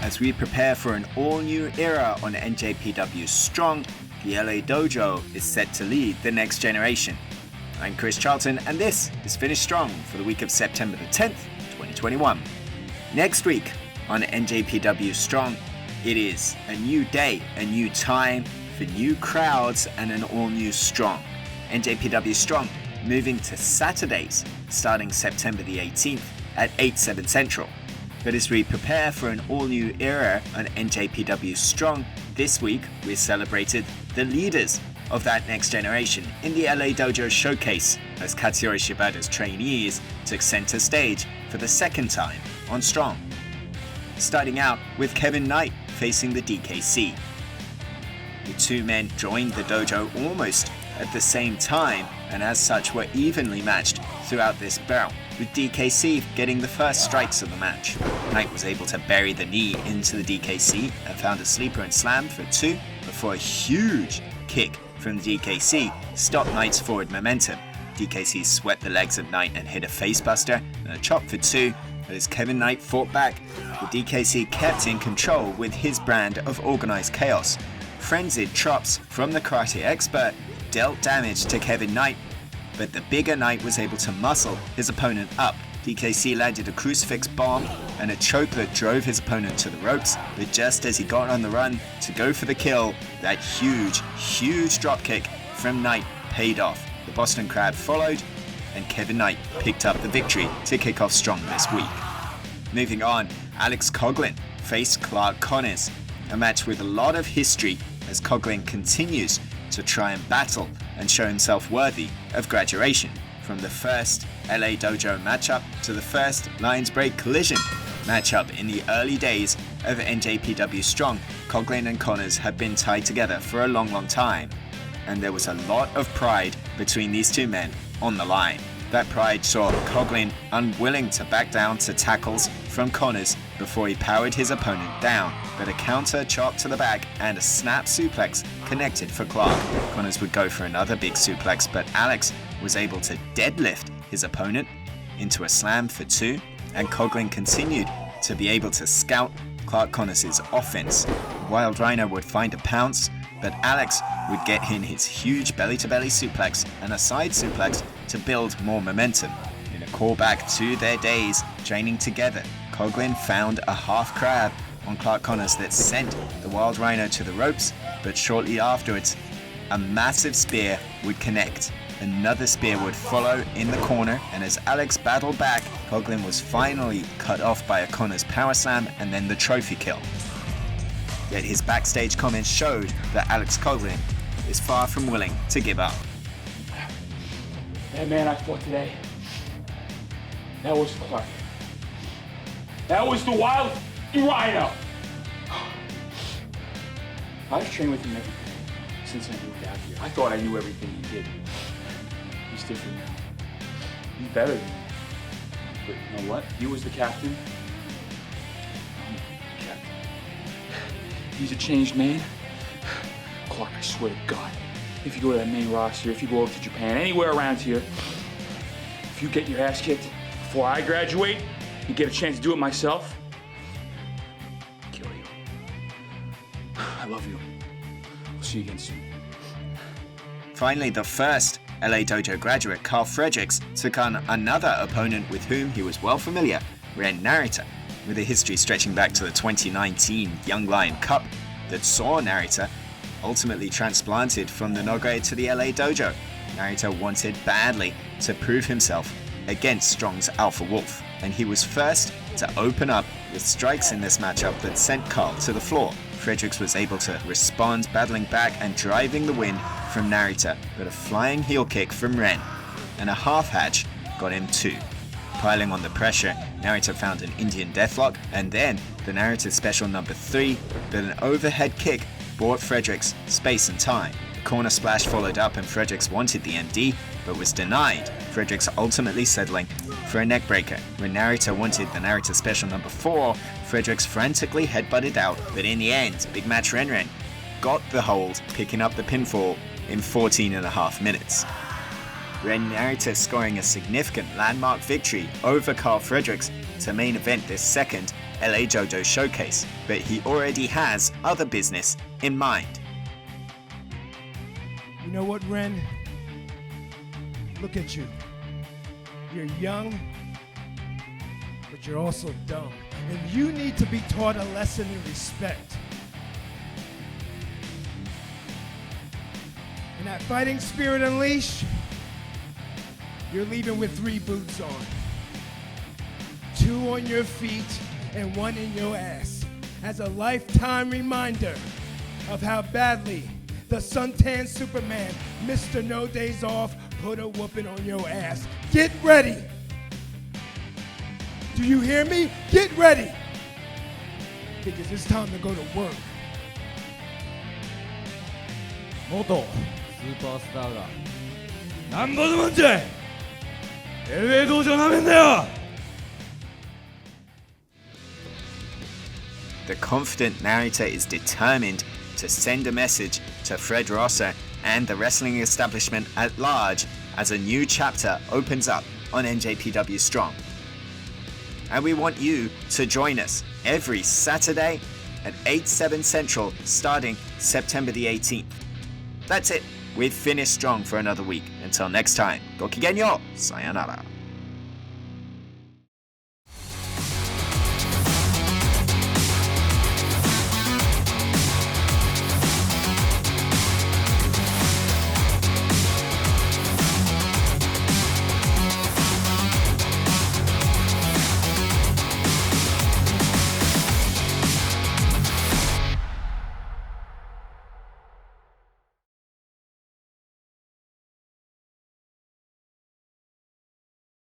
as we prepare for an all-new era on NJPW Strong, the LADOJO is set to lead the next generation. I'm Chris Charlton, and this is Finish Strong for the week of September the 10th, 2021. Next week on NJPW Strong, it is a new day, a new time for new crowds and an all-new Strong. NJPW Strong moving to Saturdays starting September the 18th at 8/7 Central. But as we prepare for an all-new era on NJPW Strong, this week we celebrated the leaders of that next generation in the LADOJO showcase as Katsuyori Shibata's trainees took center stage for the second time on Strong. Starting out with Kevin Knight facing the DKC. The two men joined the dojo almost at the same time and as such were evenly matched throughout this bout, with DKC getting the first strikes of the match. Knight was able to bury the knee into the DKC and found a sleeper and slam for 2 before a huge kick from the DKC stopped Knight's forward momentum. DKC swept the legs of Knight and hit a facebuster and a chop for 2, but as Kevin Knight fought back, the DKC kept in control with his brand of organized chaos. Frenzied chops from the karate expert dealt damage to Kevin Knight, but the bigger Knight was able to muscle his opponent up. DKC landed a crucifix bomb and a choke that drove his opponent to the ropes, but just as he got on the run to go for the kill, that huge dropkick from Knight paid off. The Boston Crab followed, and Kevin Knight picked up the victory to kick off Strong this week. Moving on, Alex Coughlin faced Clark Connors, a match with a lot of history as Coughlin continues to try and battle and show himself worthy of graduation. From the first LADOJO matchup to the first Lions Break Collision matchup in the early days of NJPW Strong, Coughlin and Connors have been tied together for a long time, and there was a lot of pride between these two men on the line. That pride saw Coughlin unwilling to back down to tackles from Connors before he powered his opponent down, but a counter chop to the back and a snap suplex connected for Clark. Connors would go for another big suplex, but Alex was able to deadlift his opponent into a slam for 2, and Coughlin continued to be able to scout Clark Connors' offense. Wild Rhino would find a pounce, but Alex would get in his huge belly-to-belly suplex and a side suplex to build more momentum. In a callback to their days training together, Coughlin found a half crab on Clark Connors that sent the Wild Rhino to the ropes, but shortly afterwards, a massive spear would connect. Another spear would follow in the corner, and as Alex battled back, Coughlin was finally cut off by a Connors power slam and then the trophy kill. Yet his backstage comments showed that Alex Coughlin is far from willing to give up. That man I fought today, that was Clark. That was the Wild Rhino. I've trained with him every day since I moved out here. I thought I knew everything he did. He's different now. He's better than me. But you know what? He was the captain. I'm the captain. He's a changed man. Clark, I swear to God, if you go to that main roster, if you go over to Japan, anywhere around here, if you get your ass kicked before I graduate and get a chance to do it myself, I'll kill you. I love you. We'll see you again soon. Finally, the first LADOJO graduate, Carl Fredericks, took on another opponent with whom he was well familiar, Ren Narita, with a history stretching back to the 2019 Young Lion Cup that saw Narita ultimately transplanted from the Nogoe to the LADOJO. Narita wanted badly to prove himself against Strong's Alpha Wolf, and he was first to open up with strikes in this matchup that sent Carl to the floor. Fredericks was able to respond, battling back and driving the win from Narita, but a flying heel kick from Ren and a half hatch got him 2. Piling on the pressure, Narita found an Indian deathlock and then the Narita special number 3, but an overhead kick bought Fredericks space and time. The corner splash followed up and Fredericks wanted the MD, but was denied, Fredericks ultimately settling for a neckbreaker. When Narita wanted the Narita special number 4, Fredericks frantically headbutted out, but in the end, Big Match Ren got the hold, picking up the pinfall in 14.5 minutes. Ren Narita scoring a significant landmark victory over Carl Fredericks to main event this second LADOJO showcase, but he already has other business in mind. You know what, Ren? Look at you. You're young, but you're also dumb. And you need to be taught a lesson in respect. And that fighting spirit unleashed, you're leaving with 3 boots on. 2 on your feet and 1 in your ass. As a lifetime reminder of how badly the suntan Superman, Mr. No Days Off, put a whooping on your ass. Get ready! Do you hear me? Get ready! Because it's time to go to work. 元スーパースターがなんぼでもんじゃい LA 道場なめんなよ The confident narrator is determined to send a message to Fred Rosser and the wrestling establishment at large as a new chapter opens up on NJPW Strong. And we want you to join us every Saturday at 8/7 Central starting September the 18th. That's it. We've finished strong for another week. Until next time, ごきげんよう。さよなら。